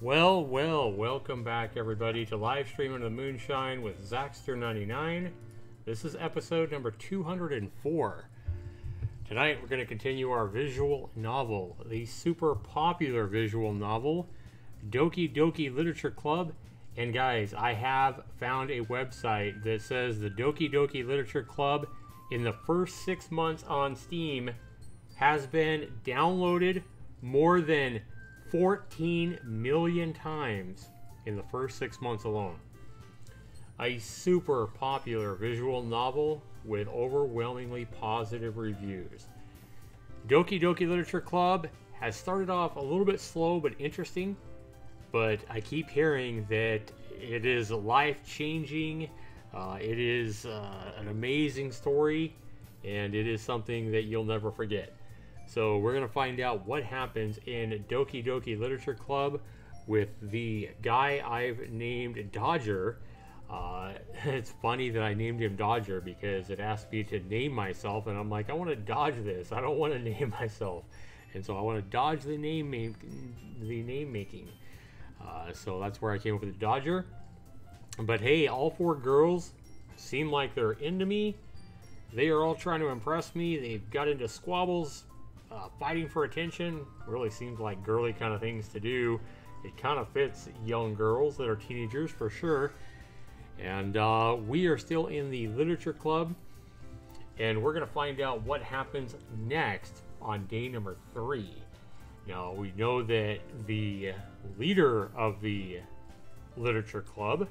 Well, welcome back everybody to Livestream of the Moonshine with Zaxtor99. This is episode number 204. Tonight we're going to continue our visual novel, the super popular visual novel, Doki Doki Literature Club. And guys, I have found a website that says the Doki Doki Literature Club in the first 6 months on Steam has been downloaded more than 14 million times in the first 6 months alone. A super popular visual novel with overwhelmingly positive reviews. Doki Doki Literature Club has started off a little bit slow but interesting, but I keep hearing that it is life-changing, it is an amazing story, and it is something that you'll never forget. So we're going to find out what happens in Doki Doki Literature Club with the guy I've named Dodger. It's funny that I named him Dodger because it asked me to name myself, and I'm like, I want to dodge this. I don't want to name myself. And so I want to dodge the name making. So that's where I came up with the Dodger. But hey, all four girls seem like they're into me. They are all trying to impress me. They've got into squabbles. Fighting for attention really seems like girly kind of things to do. It kind of fits young girls that are teenagers for sure. And we are still in the literature club, and we're going to find out what happens next on day number 3. Now, we know that the leader of the literature club,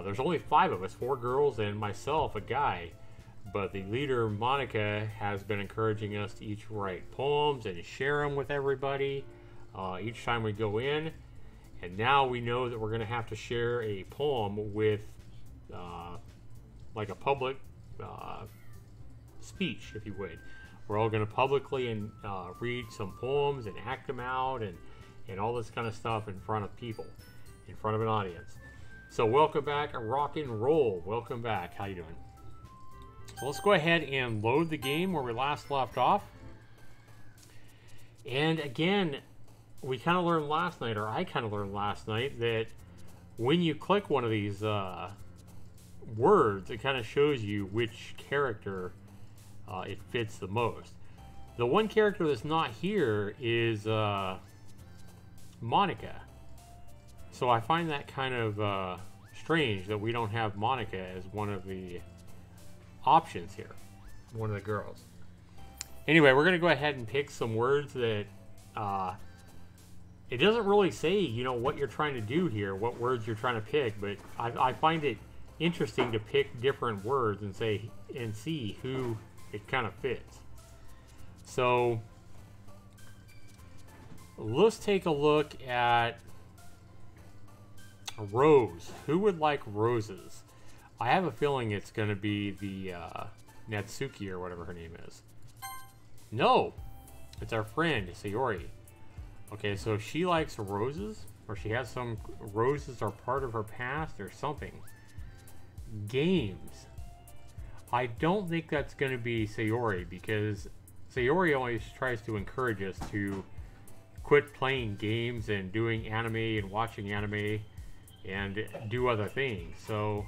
there's only 5 of us, 4 girls and myself, a guy. But the leader, Monica, has been encouraging us to each write poems and share them with everybody each time we go in. And now we know that we're going to have to share a poem with like a public speech, if you would. We're all going to publicly read some poems and act them out and all this kind of stuff in front of people, in front of an audience. So welcome back, rock and roll. Welcome back. How you doing? So let's go ahead and load the game where we last left off. And again, we kind of learned last night, or I kind of learned last night, that when you click one of these words, it kind of shows you which character it fits the most. The one character that's not here is Monica. So I find that kind of strange that we don't have Monica as one of the options here, one of the girls. Anyway, we're going to go ahead and pick some words that it doesn't really say, you know, what you're trying to do here, what words you're trying to pick, but I find it interesting to pick different words and see who it kind of fits. So let's take a look at a rose. Who would like roses? I have a feeling it's going to be the Natsuki or whatever her name is. No! It's our friend, Sayori. Okay, so she likes roses, or she has some roses are part of her past or something. Games. I don't think that's going to be Sayori, because Sayori always tries to encourage us to quit playing games and doing anime and watching anime and do other things. So...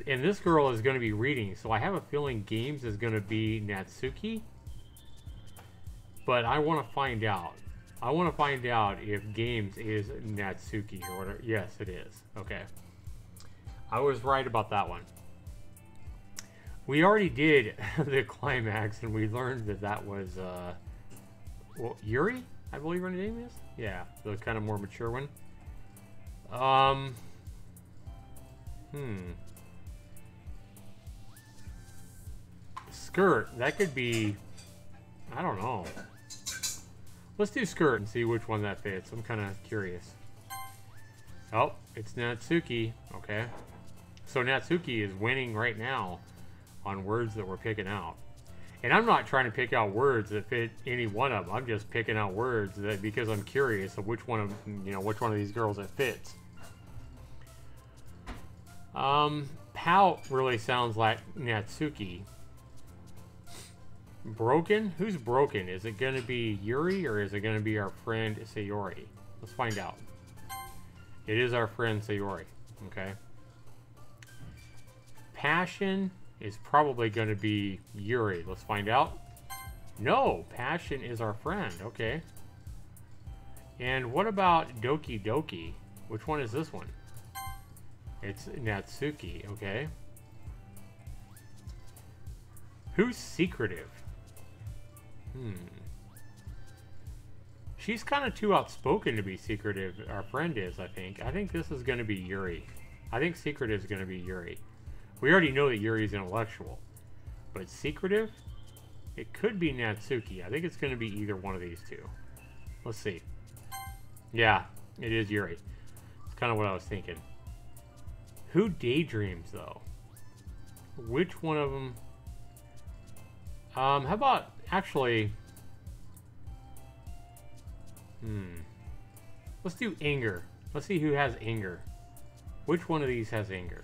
and this girl is going to be reading, so I have a feeling games is going to be Natsuki. But I want to find out. I want to find out if games is Natsuki or whatever. Yes, it is. Okay. I was right about that one. We already did the climax, and we learned that that was well, Yuri, I believe her name is. Yeah, the kind of more mature one. Skirt, that could be, I don't know. Let's do skirt and see which one that fits. I'm kind of curious. Oh, it's Natsuki. Okay. So Natsuki is winning right now on words that we're picking out. And I'm not trying to pick out words that fit any one of them. I'm just picking out words that, because I'm curious of which one of, which one of these girls it fits. Pout really sounds like Natsuki. Broken? Who's broken? Is it going to be Yuri or is it going to be our friend Sayori? Let's find out. It is our friend Sayori. Okay. Passion is probably going to be Yuri. Let's find out. No, Passion is our friend. Okay. And what about Doki Doki? Which one is this one? It's Natsuki. Okay. Who's secretive? She's kind of too outspoken to be secretive. Our friend is, I think. I think this is going to be Yuri. I think secretive is going to be Yuri. We already know that Yuri's intellectual. But secretive? It could be Natsuki. I think it's going to be either one of these two. Let's see. Yeah, it is Yuri. It's kind of what I was thinking. Who daydreams, though? Which one of them? How about, actually... Let's do anger. Let's see who has anger. Which one of these has anger?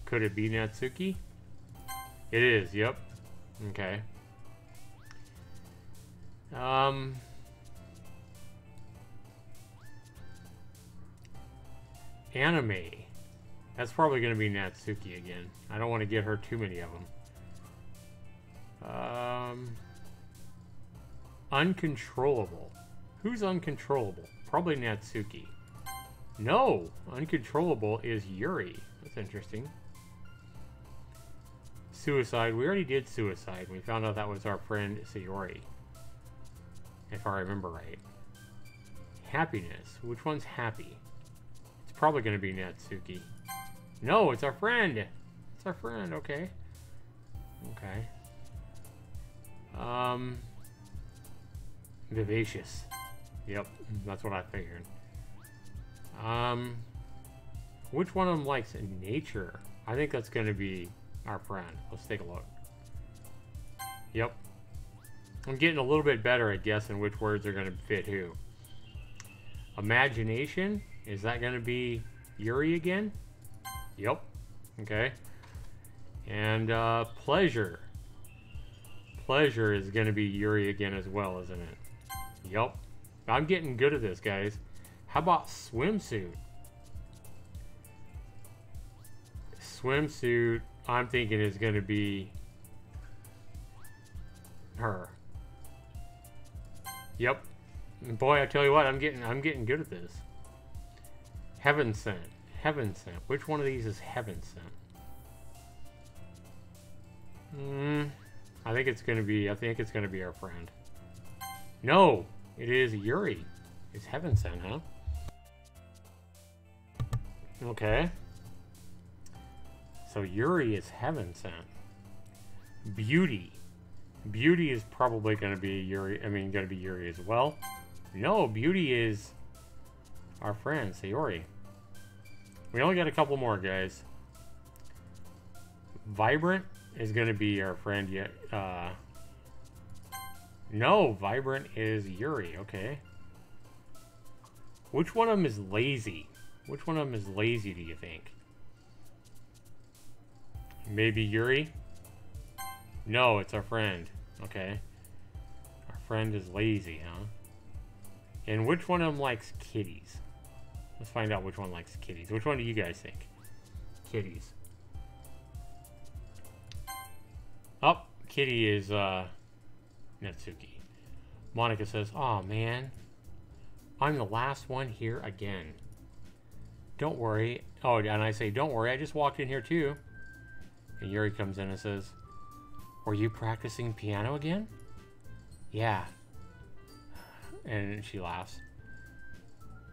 Could it be Natsuki? It is, yep. Okay. Anime. That's probably going to be Natsuki again. I don't want to get her too many of them. Uncontrollable. Who's uncontrollable? Probably Natsuki. No! Uncontrollable is Yuri. That's interesting. Suicide. We already did suicide. We found out that was our friend Sayori. If I remember right. Happiness. Which one's happy? It's probably going to be Natsuki. No, it's our friend! It's our friend, okay. Okay. Vivacious. Yep, that's what I figured. Which one of them likes nature? I think that's going to be our friend. Let's take a look. Yep. I'm getting a little bit better at guessing which words are going to fit who. Imagination? Is that going to be Yuri again? Yep. Okay. And pleasure. Pleasure is going to be Yuri again as well, isn't it? Yep. I'm getting good at this, guys. How about swimsuit? Swimsuit, I'm thinking is going to be her. Yep. And boy, I tell you what, I'm getting good at this. Heaven sent. Heaven sent. Which one of these is heaven sent? I think it's going to be our friend. No, it is Yuri. It's heaven sent, huh? Okay. So Yuri is heaven sent. Beauty. Beauty is probably going to be Yuri. Going to be Yuri as well. No, Beauty is our friend Sayori. We only got a couple more, guys. Vibrant is going to be our friend yet. No, Vibrant is Yuri. Okay. Which one of them is lazy? Which one of them is lazy, do you think? Maybe Yuri? No, it's our friend. Okay. Our friend is lazy, huh? And which one of them likes kitties? Let's find out which one likes kitties. Which one do you guys think? Kitties. Oh, Kitty is Natsuki. Monica says, "Aw, man. I'm the last one here again. Don't worry." Oh, and I say, "Don't worry, I just walked in here too." And Yuri comes in and says, "Were you practicing piano again?" "Yeah." And she laughs.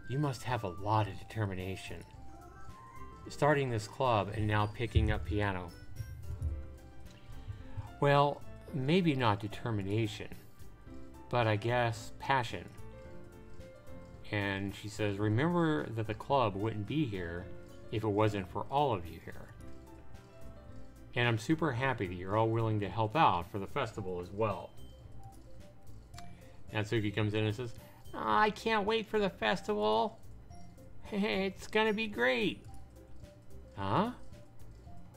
"You must have a lot of determination. Starting this club and now picking up piano." "Well, maybe not determination, but I guess passion." And she says, "Remember that the club wouldn't be here if it wasn't for all of you here. And I'm super happy that you're all willing to help out for the festival as well." Natsuki comes in and says, "I can't wait for the festival. It's gonna be great." "Huh?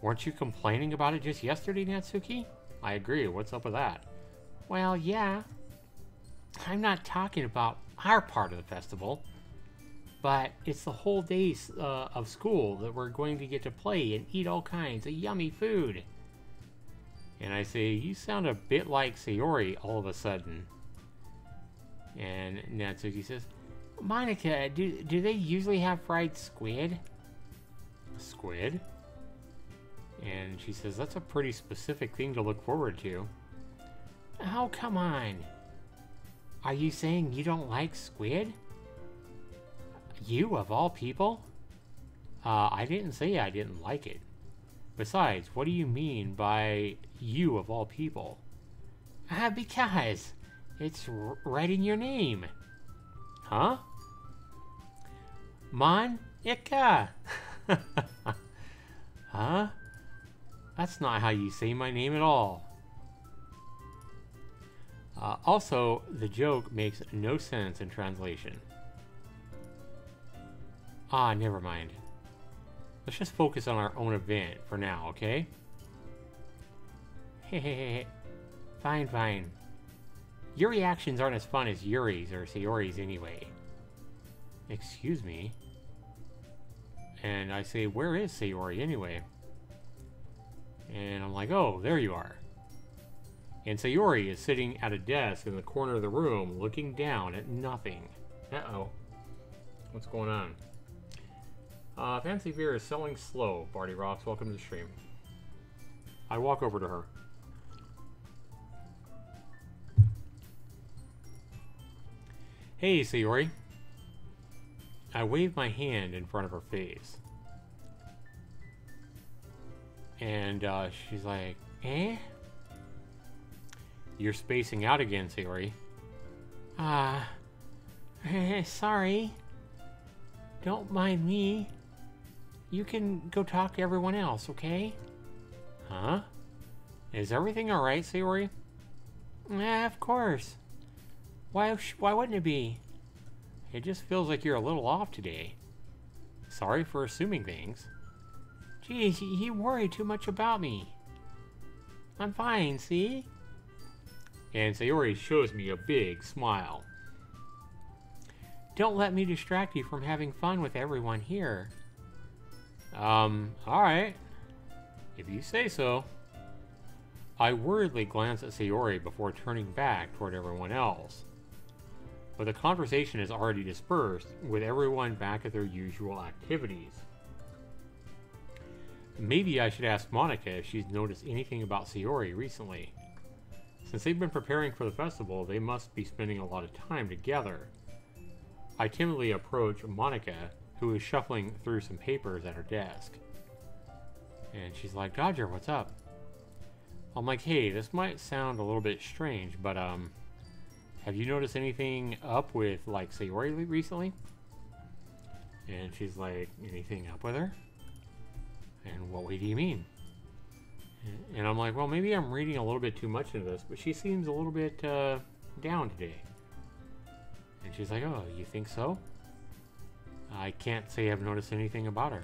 Weren't you complaining about it just yesterday, Natsuki?" "I agree. What's up with that?" "Well, yeah. I'm not talking about our part of the festival. but it's the whole day of school that we're going to get to play and eat all kinds of yummy food. And I say, you sound a bit like Sayori all of a sudden. And Natsuki says, Monica, do they usually have fried squid? Squid? And she says, that's a pretty specific thing to look forward to. Oh, come on. Are you saying you don't like squid? You, of all people? I didn't say I didn't like it. Besides, what do you mean by you, of all people? Because it's right in your name. Huh? Monica. Huh? That's not how you say my name at all. Also, the joke makes no sense in translation. Ah, never mind. Let's just focus on our own event for now, okay? Hehehe. Fine, fine. Your reactions aren't as fun as Yuri's or Sayori's anyway. Excuse me? And I say, where is Sayori anyway? And I'm like, oh, there you are. And Sayori is sitting at a desk in the corner of the room looking down at nothing. Uh-oh. What's going on? Fancy VEER is selling slow. Barty Rocks, welcome to the stream. I walk over to her. Hey, Sayori. I wave my hand in front of her face. And she's like, eh? You're spacing out again, Sayori. Sorry. Don't mind me. You can go talk to everyone else, okay? Huh? Is everything alright, Sayori? Of course. Why wouldn't it be? It just feels like you're a little off today. Sorry for assuming things. Geez, you worry too much about me. I'm fine, see? And Sayori shows me a big smile. Don't let me distract you from having fun with everyone here. Alright. If you say so. I worriedly glance at Sayori before turning back toward everyone else. But the conversation is already dispersed, with everyone back at their usual activities. Maybe I should ask Monica if she's noticed anything about Sayori recently. Since they've been preparing for the festival, they must be spending a lot of time together. I timidly approach Monica, who is shuffling through some papers at her desk. And she's like, Dodger, what's up? I'm like, hey, this might sound a little bit strange, but have you noticed anything up with, like, Sayori recently? And she's like, anything up with her? And what way do you mean? And I'm like, well, maybe I'm reading a little bit too much into this, but she seems a little bit down today. And she's like, oh, you think so? I can't say I've noticed anything about her.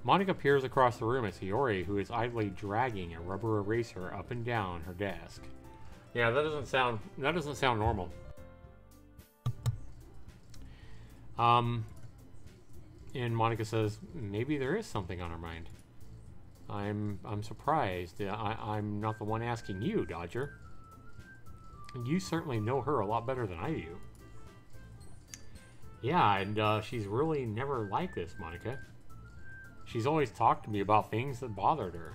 Monica peers across the room at Sayori, who is idly dragging a rubber eraser up and down her desk. Yeah, that doesn't sound normal. And Monica says, maybe there is something on her mind. I'm surprised. I'm not the one asking you, Dodger. You certainly know her a lot better than I do. Yeah, and she's really never like this, Monica. She's always talked to me about things that bothered her.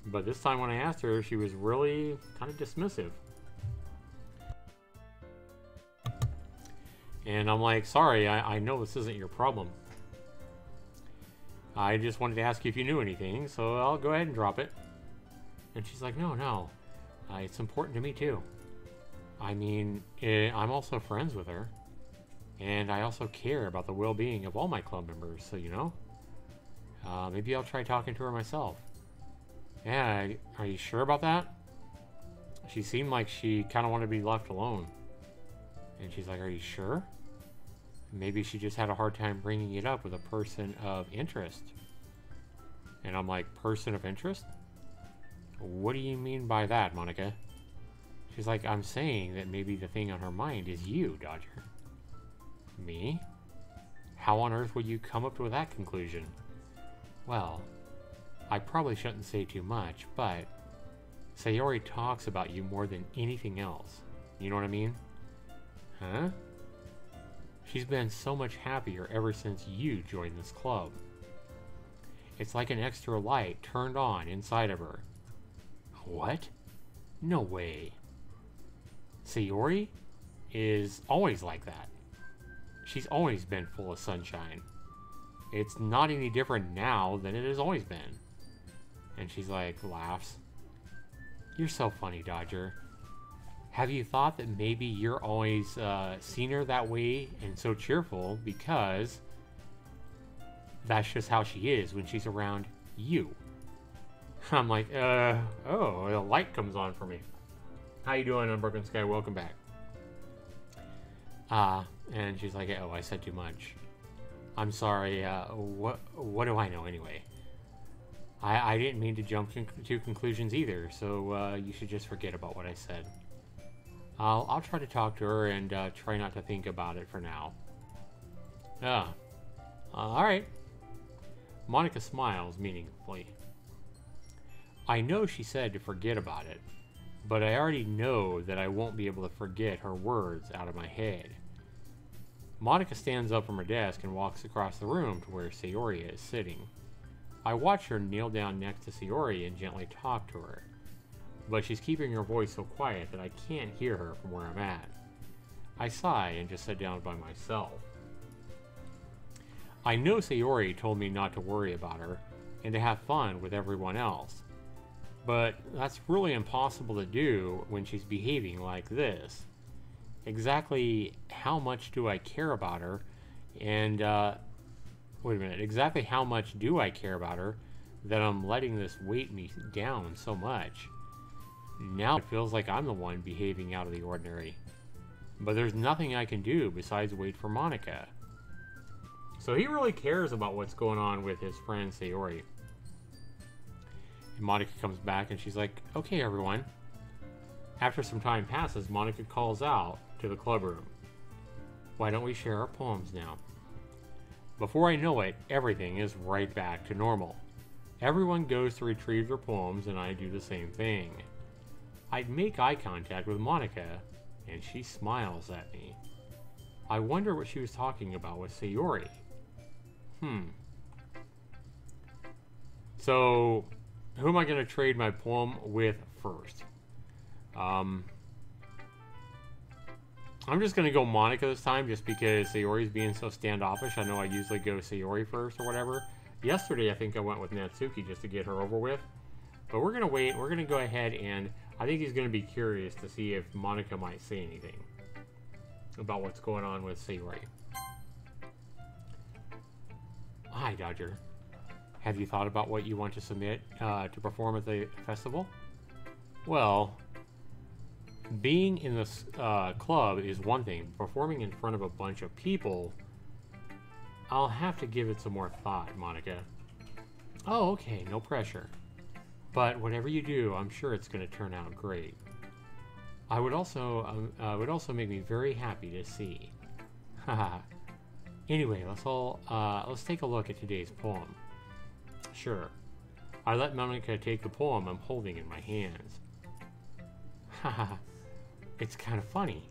But this time when I asked her, she was really kind of dismissive. And I'm like, sorry, I know this isn't your problem. I just wanted to ask you if you knew anything, so I'll go ahead and drop it. And she's like, no, it's important to me too. I mean, I'm also friends with her. And I also care about the well-being of all my club members, so you know. Maybe I'll try talking to her myself. Yeah, are you sure about that? She seemed like she kind of wanted to be left alone. And she's like, are you sure? Maybe she just had a hard time bringing it up with a person of interest. And I'm like, person of interest? What do you mean by that, Monica? She's like, I'm saying that maybe the thing on her mind is you, Dodger. Me? How on earth would you come up with that conclusion? Well, I probably shouldn't say too much, but Sayori talks about you more than anything else. You know what I mean? Huh? She's been so much happier ever since you joined this club. It's like an extra light turned on inside of her. What? No way. Sayori is always like that. She's always been full of sunshine. It's not any different now than it has always been. And she's like, laughs. You're so funny, Dodger. Have you thought that maybe you're always seen her that way and so cheerful because that's just how she is when she's around you? I'm like, oh, the light comes on for me. How you doing, Unbroken Sky? Welcome back. And she's like, oh, I said too much. I'm sorry, what do I know anyway? I didn't mean to jump to conclusions either, so you should just forget about what I said. I'll try to talk to her and try not to think about it for now. Alright. Monica smiles meaningfully. I know she said to forget about it, but I already know that I won't be able to forget her words out of my head. Monica stands up from her desk and walks across the room to where Sayori is sitting. I watch her kneel down next to Sayori and gently talk to her, but she's keeping her voice so quiet that I can't hear her from where I'm at. I sigh and just sit down by myself. I know Sayori told me not to worry about her and to have fun with everyone else, but that's really impossible to do when she's behaving like this. Exactly how much do I care about her? And, wait a minute, exactly how much do I care about her that I'm letting this weight me down so much? Now it feels like I'm the one behaving out of the ordinary. But there's nothing I can do besides wait for Monica. So he really cares about what's going on with his friend Sayori. And Monica comes back and she's like, okay, everyone. After some time passes, Monica calls out to the club room. Why don't we share our poems now? Before I know it, everything is right back to normal. Everyone goes to retrieve their poems and I do the same thing. I make eye contact with Monica and she smiles at me. I wonder what she was talking about with Sayori. So, who am I going to trade my poem with first? I'm just going to go Monica this time just because Sayori's being so standoffish. I know I usually go Sayori first or whatever. Yesterday, I think I went with Natsuki just to get her over with. But we're going to wait. We're going to go ahead and I think he's going to be curious to see if Monica might say anything about what's going on with Sayori. Hi, Dodger. Have you thought about what you want to submit to perform at the festival? Well, being in this club is one thing. Performing in front of a bunch of people, I'll have to give it some more thought, Monica. Oh, okay, no pressure. But whatever you do, I'm sure it's going to turn out great. I would also make me very happy to see. Haha. Anyway, let's take a look at today's poem. Sure. I let Monica take the poem I'm holding in my hands. Haha. It's kind of funny.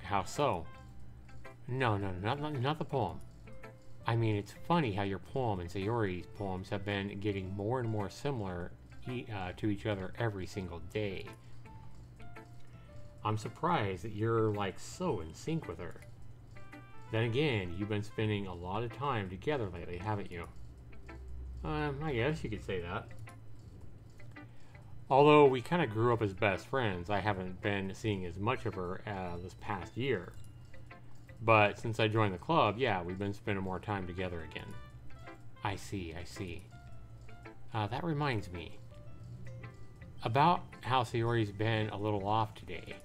How so? No, not the poem. I mean, it's funny how your poem and Sayori's poems have been getting more and more similar to each other every single day. I'm surprised that you're like so in sync with her. Then again, you've been spending a lot of time together lately, haven't you? I guess you could say that. Although we kind of grew up as best friends, I haven't been seeing as much of her this past year. But since I joined the club, yeah, we've been spending more time together again. I see. That reminds me. About how Sayori's been a little off today.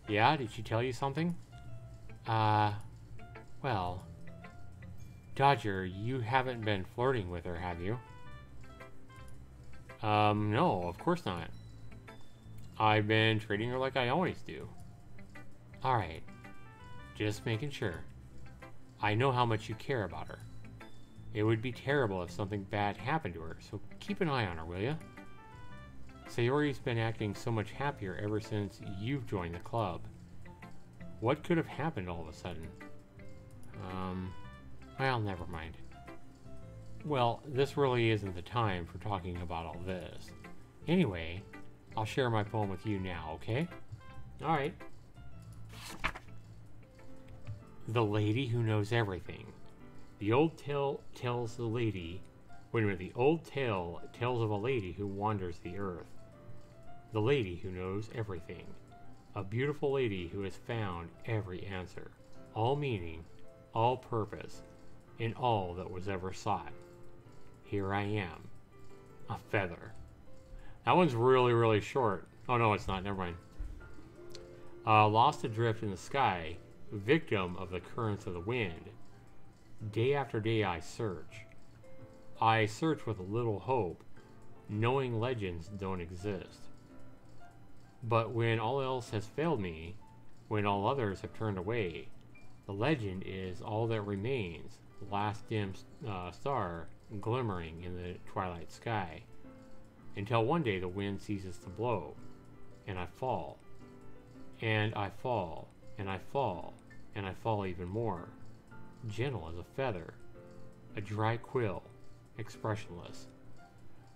Yeah, did she tell you something? Well, Dodger, you haven't been flirting with her, have you? No, of course not. I've been treating her like I always do. Alright, just making sure. I know how much you care about her. It would be terrible if something bad happened to her, so keep an eye on her, will ya? Sayori's been acting so much happier ever since you've joined the club. What could have happened all of a sudden? Well, never mind. Well, this really isn't the time for talking about all this. Anyway, I'll share my poem with you now, okay? Alright. The Lady Who Knows Everything. The old tale tells the lady... Wait a minute, the old tale tells of a lady who wanders the earth. The lady who knows everything. A beautiful lady who has found every answer. All meaning, all purpose, in all that was ever sought. Here I am. A feather. That one's really, really short. Oh no, it's not. Never mind. Lost adrift in the sky, victim of the currents of the wind. Day after day I search. I search with little hope, knowing legends don't exist. But when all else has failed me, when all others have turned away, the legend is all that remains, the last dim star glimmering in the twilight sky, until one day the wind ceases to blow, and I fall, and I fall, and I fall, and I fall even more, gentle as a feather, a dry quill, expressionless.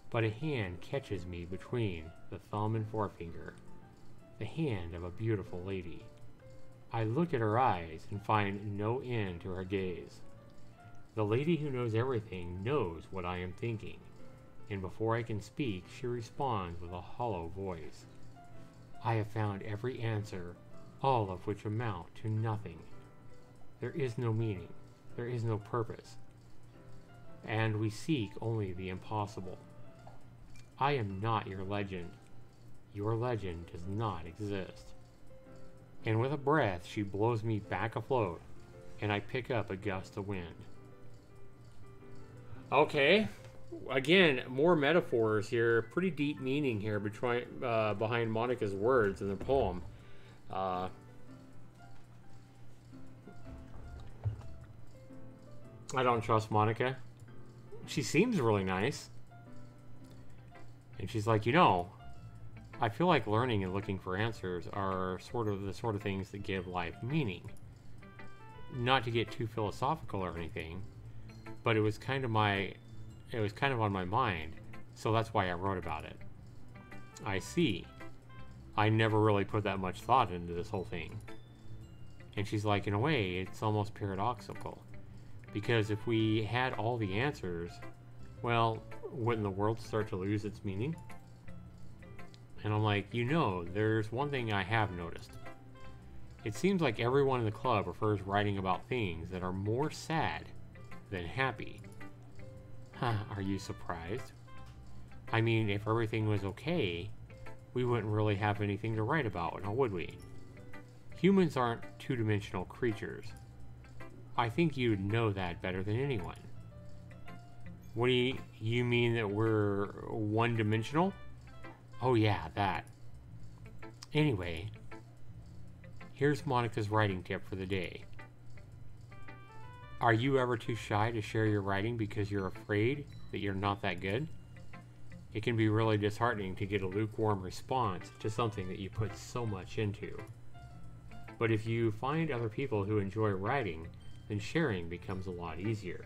But a hand catches me between the thumb and forefinger, the hand of a beautiful lady. I look at her eyes and find no end to her gaze. The lady who knows everything knows what I am thinking, and before I can speak, she responds with a hollow voice. I have found every answer, all of which amount to nothing. There is no meaning, there is no purpose, and we seek only the impossible. I am not your legend. Your legend does not exist. And with a breath, she blows me back afloat, and I pick up a gust of wind. Okay, again, more metaphors here. Pretty deep meaning here behind Monica's words in the poem. I don't trust Monica. She seems really nice. And she's like, I feel like learning and looking for answers are the sort of things that give life meaning. Not to get too philosophical or anything, but it was kind of on my mind, so that's why I wrote about it. I see. I never really put that much thought into this whole thing. And she's like, in a way, it's almost paradoxical. Because if we had all the answers, well, wouldn't the world start to lose its meaning? And I'm like, there's one thing I have noticed. It seems like everyone in the club prefers writing about things that are more sad than happy. Huh, are you surprised? I mean, if everything was okay, we wouldn't really have anything to write about, now would we? Humans aren't two-dimensional creatures. I think you'd know that better than anyone. What do you mean that we're one-dimensional? Oh yeah, that. Anyway, here's Monica's writing tip for the day. Are you ever too shy to share your writing because you're afraid that you're not that good? It can be really disheartening to get a lukewarm response to something that you put so much into. But if you find other people who enjoy writing, then sharing becomes a lot easier.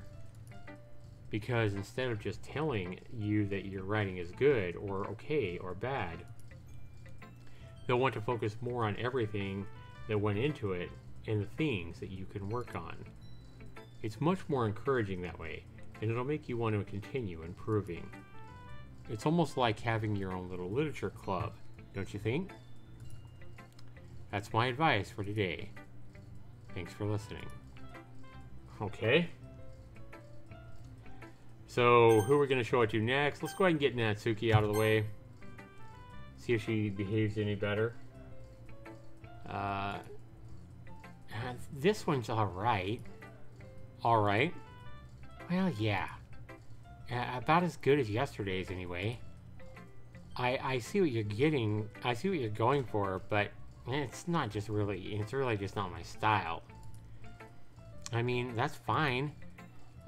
Because instead of just telling you that your writing is good or okay or bad, they'll want to focus more on everything that went into it and the things that you can work on. It's much more encouraging that way, and it'll make you want to continue improving. It's almost like having your own little literature club, don't you think? That's my advice for today. Thanks for listening. Okay. So, who are we going to show it to next? Let's go ahead and get Natsuki out of the way. See if she behaves any better. This one's alright. Alright. Well, yeah. About as good as yesterday's, anyway. I see what you're getting. I see what you're going for, but it's not just really... It's really just not my style. I mean, that's fine.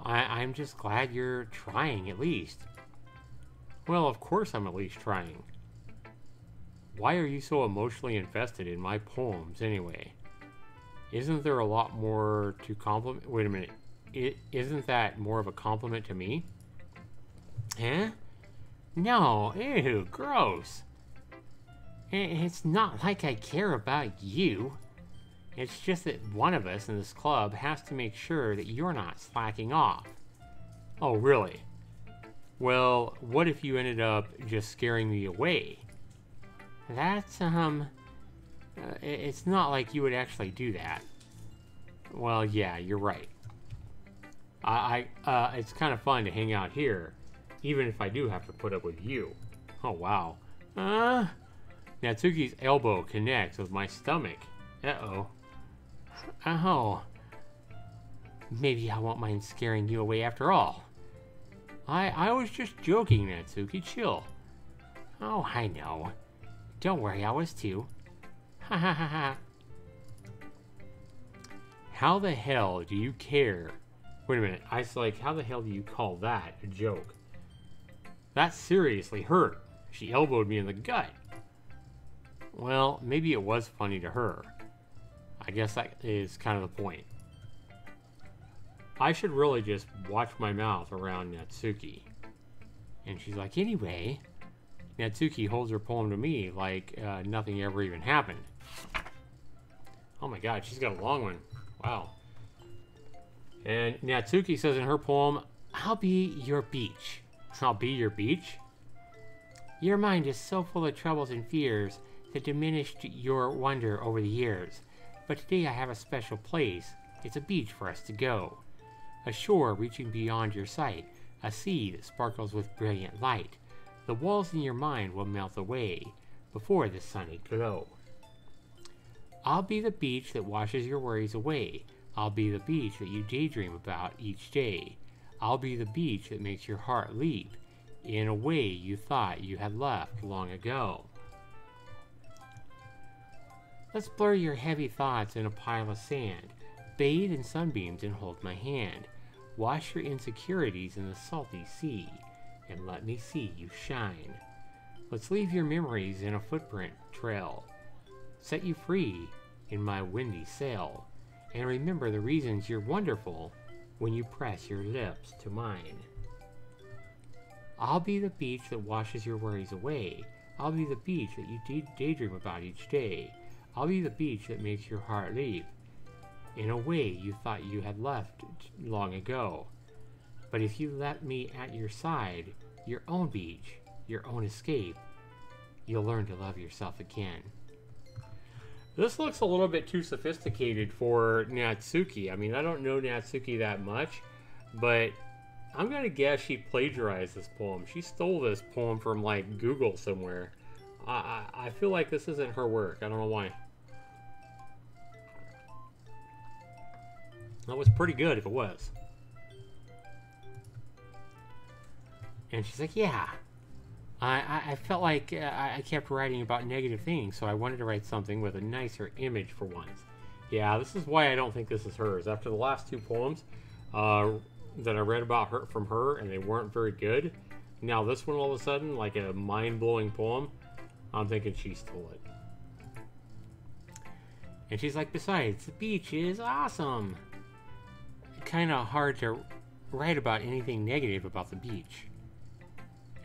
I'm just glad you're trying, at least. Well, of course I'm at least trying. Why are you so emotionally invested in my poems, anyway? Isn't there a lot more to compliment? Wait a minute. Isn't that more of a compliment to me? Huh? No, ew, gross. It's not like I care about you. It's just that one of us in this club has to make sure that you're not slacking off. Oh, really? Well, what if you ended up just scaring me away? That's, it's not like you would actually do that. Well, yeah, you're right. It's kind of fun to hang out here, even if I do have to put up with you. Oh, wow. Natsuki's elbow connects with my stomach. Uh-oh. Oh. Maybe I won't mind scaring you away after all. I was just joking, Natsuki. Chill. Oh, I know. Don't worry, I was too. Ha ha ha ha. How the hell do you care? Wait a minute. I was like, how the hell do you call that a joke? That seriously hurt. She elbowed me in the gut. Well, maybe it was funny to her. I guess that is kind of the point. I should really just watch my mouth around Natsuki. And she's like, anyway, Natsuki holds her poem to me like nothing ever even happened. Oh my god, she's got a long one. Wow. And Natsuki says in her poem, I'll be your beach. I'll be your beach? Your mind is so full of troubles and fears that diminished your wonder over the years. But today I have a special place. It's a beach for us to go. A shore reaching beyond your sight. A sea that sparkles with brilliant light. The walls in your mind will melt away before the sunny glow. I'll be the beach that washes your worries away. I'll be the beach that you daydream about each day. I'll be the beach that makes your heart leap in a way you thought you had left long ago. Let's blur your heavy thoughts in a pile of sand. Bathe in sunbeams and hold my hand. Wash your insecurities in the salty sea, and let me see you shine. Let's leave your memories in a footprint trail. Set you free in my windy sail. And remember the reasons you're wonderful when you press your lips to mine. I'll be the beach that washes your worries away. I'll be the beach that you daydream about each day. I'll be the beach that makes your heart leap in a way you thought you had left long ago. But if you let me at your side, your own beach, your own escape, you'll learn to love yourself again. This looks a little bit too sophisticated for Natsuki. I mean, I don't know Natsuki that much, but I'm going to guess she plagiarized this poem. She stole this poem from, like, Google somewhere. I feel like this isn't her work. I don't know why. That was pretty good if it was. And she's like, yeah. I felt like I kept writing about negative things, so I wanted to write something with a nicer image for once. Yeah, this is why I don't think this is hers. After the last two poems that I read about her from her, and they weren't very good, now this one all of a sudden, like a mind-blowing poem, I'm thinking she stole it. And she's like, besides, the beach is awesome. Kind of hard to write about anything negative about the beach.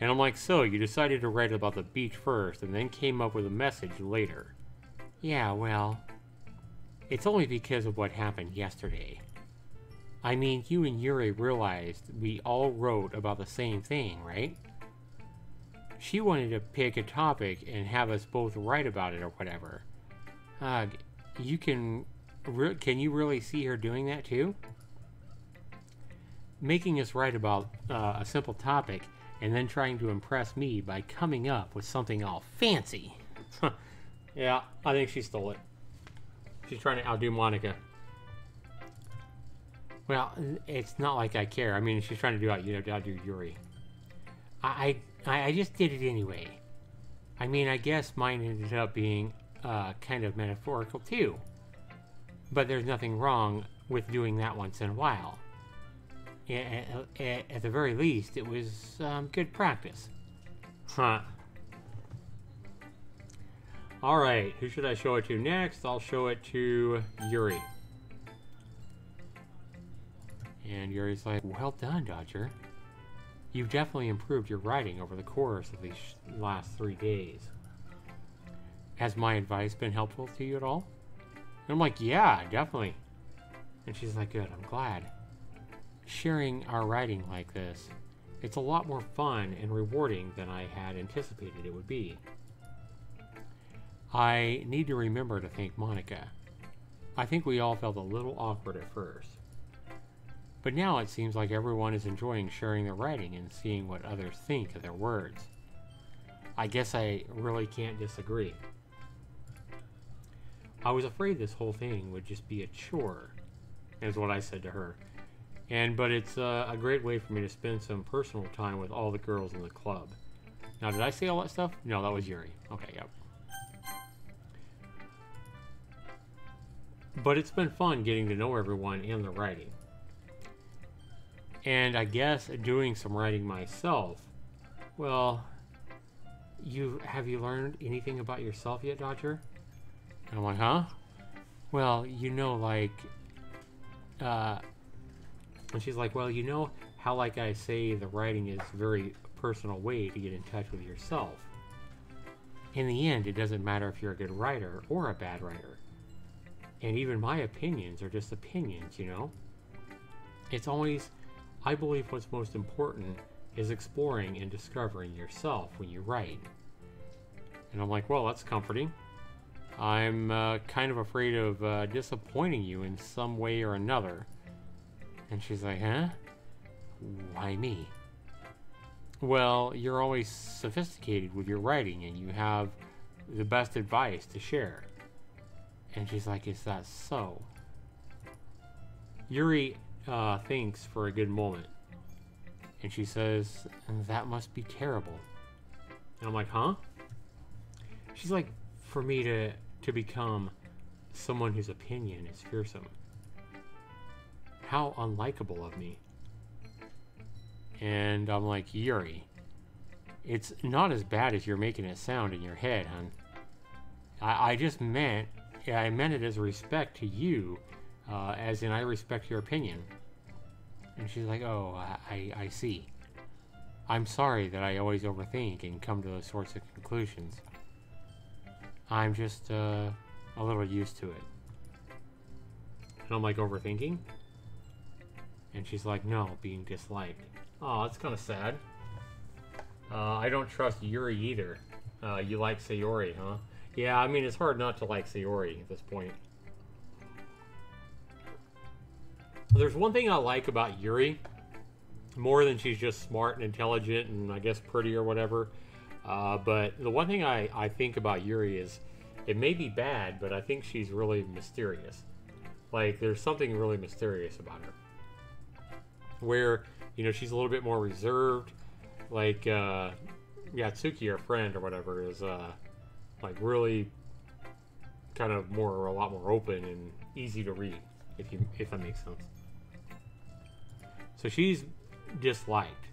And I'm like, so you decided to write about the beach first and then came up with a message later. Yeah, well, it's only because of what happened yesterday. I mean, you and Yuri realized we all wrote about the same thing, right? She wanted to pick a topic and have us both write about it or whatever. Can you really see her doing that too? Making us write about a simple topic and then trying to impress me by coming up with something all fancy. Yeah, I think she stole it. She's trying to outdo Monica. Well, it's not like I care. I mean, she's trying to outdo Yuri. I just did it anyway. I mean, I guess mine ended up being kind of metaphorical too. But there's nothing wrong with doing that once in a while. At the very least, it was good practice. Huh. Alright, who should I show it to next? I'll show it to Yuri. And Yuri's like, well done, Dodger. You've definitely improved your writing over the course of these last 3 days. Has my advice been helpful to you at all? And I'm like, yeah, definitely. And she's like, good, I'm glad. Sharing our writing like this, it's a lot more fun and rewarding than I had anticipated it would be. I need to remember to thank Monica. I think we all felt a little awkward at first. But now it seems like everyone is enjoying sharing their writing and seeing what others think of their words. I guess I really can't disagree. I was afraid this whole thing would just be a chore, is what I said to her. But it's a great way for me to spend some personal time with all the girls in the club. Now, did I say all that stuff? No, that was Yuri. Okay, yep. But it's been fun getting to know everyone and the writing. And I guess doing some writing myself, well, have you learned anything about yourself yet, Dodger? And I'm like, huh? Well, you know, like, and she's like, well, you know how, like I say, the writing is a very personal way to get in touch with yourself. In the end, it doesn't matter if you're a good writer or a bad writer. And even my opinions are just opinions, you know? It's always, I believe what's most important is exploring and discovering yourself when you write. And I'm like, well, that's comforting. I'm kind of afraid of disappointing you in some way or another. And she's like, huh? Why me? Well, you're always sophisticated with your writing and you have the best advice to share. And she's like, is that so? Yuri thinks for a good moment. And she says, that must be terrible. And I'm like, huh? She's like, for me to become someone whose opinion is fearsome. How unlikable of me. And I'm like, Yuri, it's not as bad as you're making it sound in your head, hon. I meant it as a respect to you, as in I respect your opinion. And she's like, oh, I see. I'm sorry that I always overthink and come to those sorts of conclusions. I'm just a little used to it. And I'm like, overthinking? And she's like, no, being disliked. Oh, that's kind of sad. I don't trust Yuri either. You like Sayori, huh? Yeah, I mean, it's hard not to like Sayori at this point. There's one thing I like about Yuri, more than she's just smart and intelligent and I guess pretty or whatever. But the one thing I think about Yuri is, it may be bad, but I think she's really mysterious. Like, there's something really mysterious about her. Where, you know, she's a little bit more reserved. Like, Tsuki, her friend or whatever, is, like, really kind of a lot more open and easy to read, if that makes sense. So she's disliked.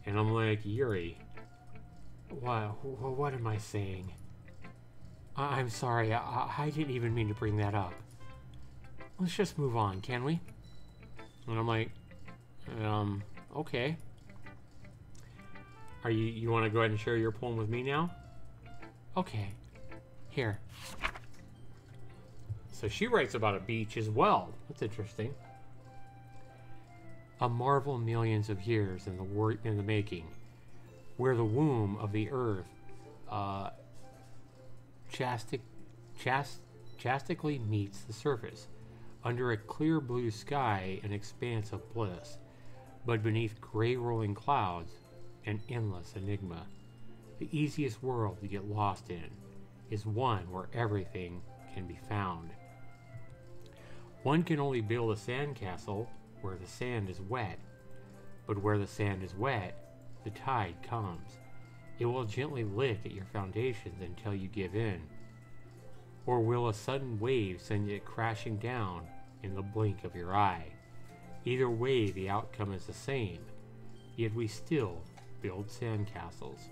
And I'm like, Yuri, what am I saying? I'm sorry, I didn't even mean to bring that up. Let's just move on, can we? And I'm like, okay. You want to go ahead and share your poem with me now? Okay, here. So she writes about a beach as well. That's interesting. A marvel millions of years in the making, where the womb of the earth chastically meets the surface, under a clear blue sky, an expanse of bliss, but beneath gray rolling clouds, an endless enigma. The easiest world to get lost in is one where everything can be found. One can only build a sandcastle where the sand is wet, but where the sand is wet, the tide comes. It will gently lick at your foundations until you give in. Or will a sudden wave send it crashing down in the blink of your eye. Either way, the outcome is the same, yet we still build sandcastles.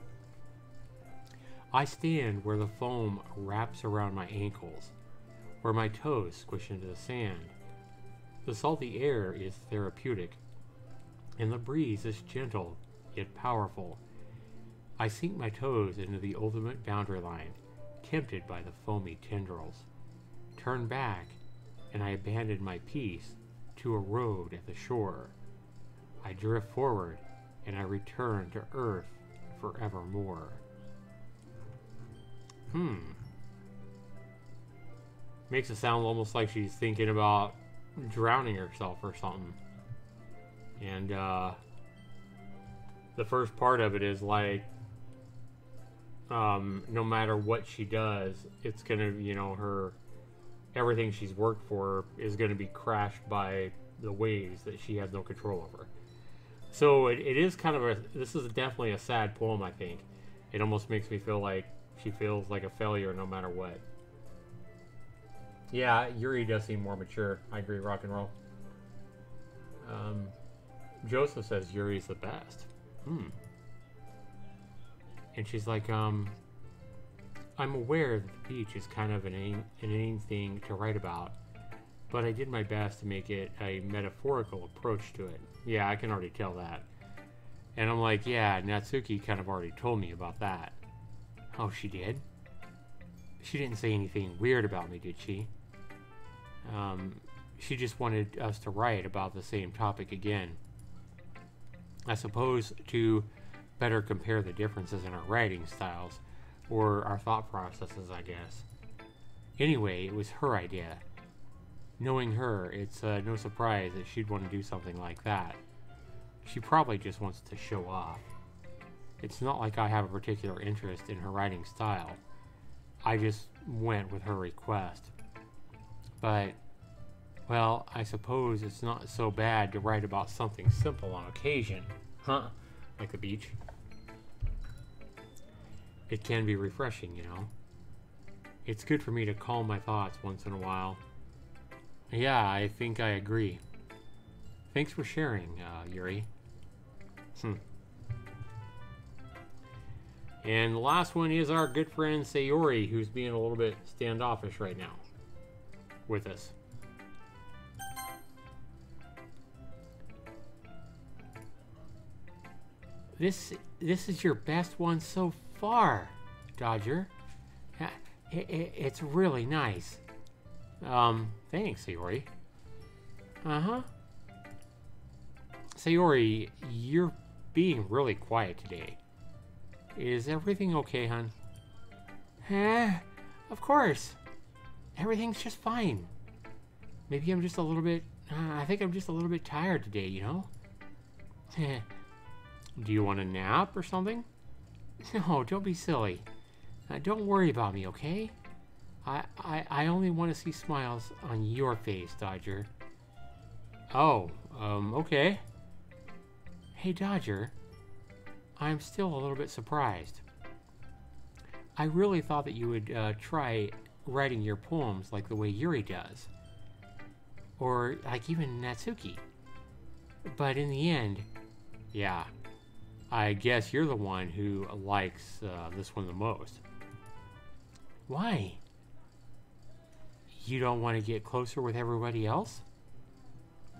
I stand where the foam wraps around my ankles, where my toes squish into the sand. The salty air is therapeutic, and the breeze is gentle yet powerful. I sink my toes into the ultimate boundary line, tempted by the foamy tendrils. Turn back, and I abandon my peace to a road at the shore. I drift forward, and I return to earth forevermore. Makes it sound almost like she's thinking about drowning herself or something. And the first part of it is like, no matter what she does, it's gonna, you know, everything she's worked for is gonna be crashed by the waves that she has no control over. So it is kind of this is definitely a sad poem, I think. It almost makes me feel like she feels like a failure no matter what. Yeah, Yuri does seem more mature. I agree, rock and roll. Joseph says Yuri's the best. And she's like, I'm aware that the beach is kind of an inane thing to write about, but I did my best to make it a metaphorical approach to it. Yeah, I can already tell that. And I'm like, yeah, Natsuki kind of already told me about that. Oh, she did? She didn't say anything weird about me, did she? She just wanted us to write about the same topic again. I suppose to better compare the differences in our writing styles, or our thought processes, I guess. Anyway, it was her idea. Knowing her, it's no surprise that she'd want to do something like that. She probably just wants to show off. It's not like I have a particular interest in her writing style. I just went with her request. But, well, I suppose it's not so bad to write about something simple on occasion. Huh? Like the beach. It can be refreshing, you know. It's good for me to calm my thoughts once in a while. Yeah, I think I agree. Thanks for sharing, Yuri. And the last one is our good friend Sayori, who's being a little bit standoffish right now with us. This is your best one so far, Dodger. It's really nice. Thanks, Sayori. Sayori, you're being really quiet today. Is everything okay, hon? Of course. Everything's just fine. Maybe I'm just a little bit... I think I'm just a little bit tired today, you know? Do you want a nap or something? No, don't be silly. Don't worry about me, okay? I only want to see smiles on your face, Dodger. Oh, okay. Hey, Dodger. I'm still a little bit surprised. I really thought that you would try writing your poems like the way Yuri does. Or like even Natsuki. But in the end, yeah, I guess you're the one who likes this one the most. Why? You don't want to get closer with everybody else?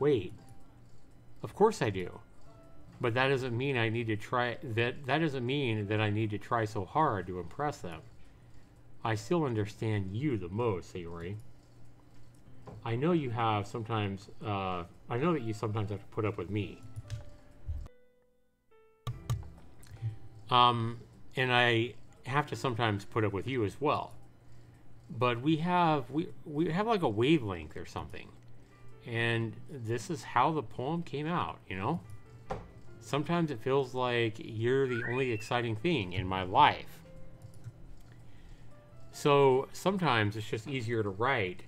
Wait. Of course I do. But that doesn't mean I need to try that doesn't mean that I need to try so hard to impress them. I still understand you the most, Sayori. I know you have sometimes I know that you sometimes have to put up with me. And I have to sometimes put up with you as well. But we have like a wavelength or something. And this is how the poem came out, you know? Sometimes it feels like you're the only exciting thing in my life. So sometimes it's just easier to write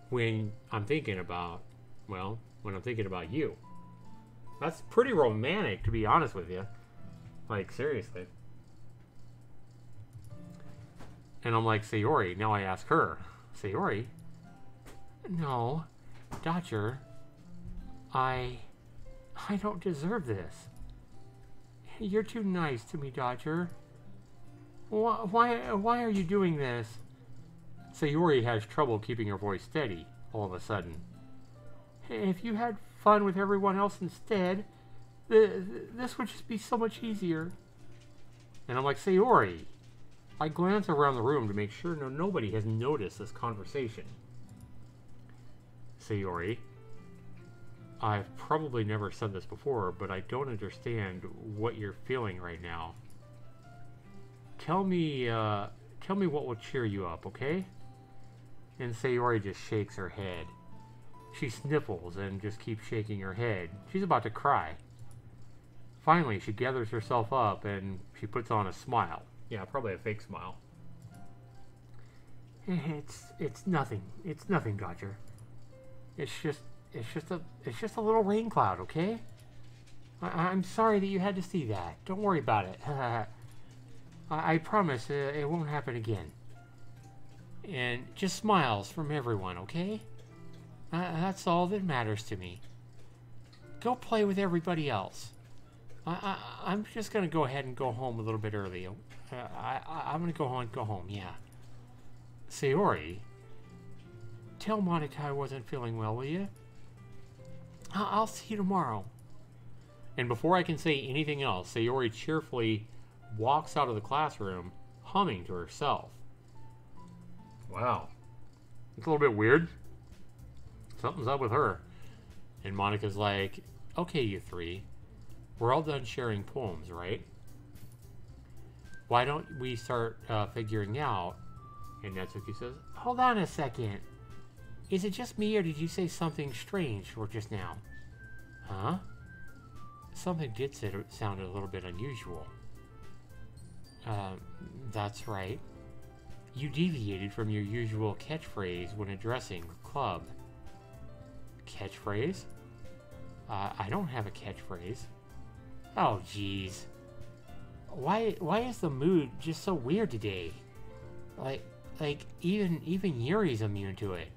when I'm thinking about, well, when I'm thinking about you. That's pretty romantic, to be honest with you. Like, seriously. And I'm like, Sayori. Now I ask her, Sayori? No, Dodger, I don't deserve this. You're too nice to me, Dodger. Why are you doing this? Sayori has trouble keeping her voice steady all of a sudden. If you had fun with everyone else instead, this would just be so much easier. And I'm like, Sayori. I glance around the room to make sure nobody has noticed this conversation. Sayori, I've probably never said this before, but I don't understand what you're feeling right now. Tell me what will cheer you up, okay? And Sayori just shakes her head. She sniffles and just keeps shaking her head. She's about to cry. Finally, she gathers herself up and she puts on a smile. Yeah, probably a fake smile. It's nothing. It's nothing, Dodger. It's just a little rain cloud, okay? I'm sorry that you had to see that. Don't worry about it. I promise it won't happen again. And just smiles from everyone, okay? That's all that matters to me. Go play with everybody else. I'm just gonna go ahead and go home a little bit early. I'm gonna go home, yeah. Sayori, tell Monica I wasn't feeling well, will you? I'll see you tomorrow. And before I can say anything else, Sayori cheerfully walks out of the classroom, humming to herself. Wow. It's a little bit weird. Something's up with her. And Monica's like, okay, you three. We're all done sharing poems, right? Why don't we start figuring out? And Natsuki says, hold on a second. Is it just me, or did you say something strange for just now? Huh? Something did sound a little bit unusual. That's right. You deviated from your usual catchphrase when addressing the club. Catchphrase? I don't have a catchphrase. Oh, jeez. Why is the mood just so weird today? Like even Yuri's immune to it.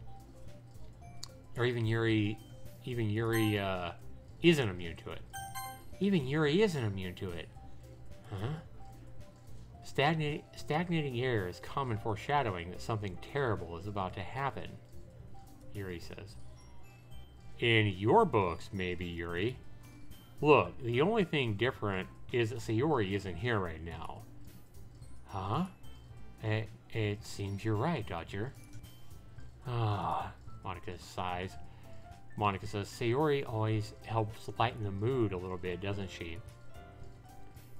Or even Yuri isn't immune to it. Even Yuri isn't immune to it. Huh? Stagnating air is common foreshadowing that something terrible is about to happen, Yuri says. In your books, maybe, Yuri. Look, the only thing different is that Sayori isn't here right now. Huh? It seems you're right, Dodger. Ah, Monica sighs. Monica says, Sayori always helps lighten the mood a little bit, doesn't she?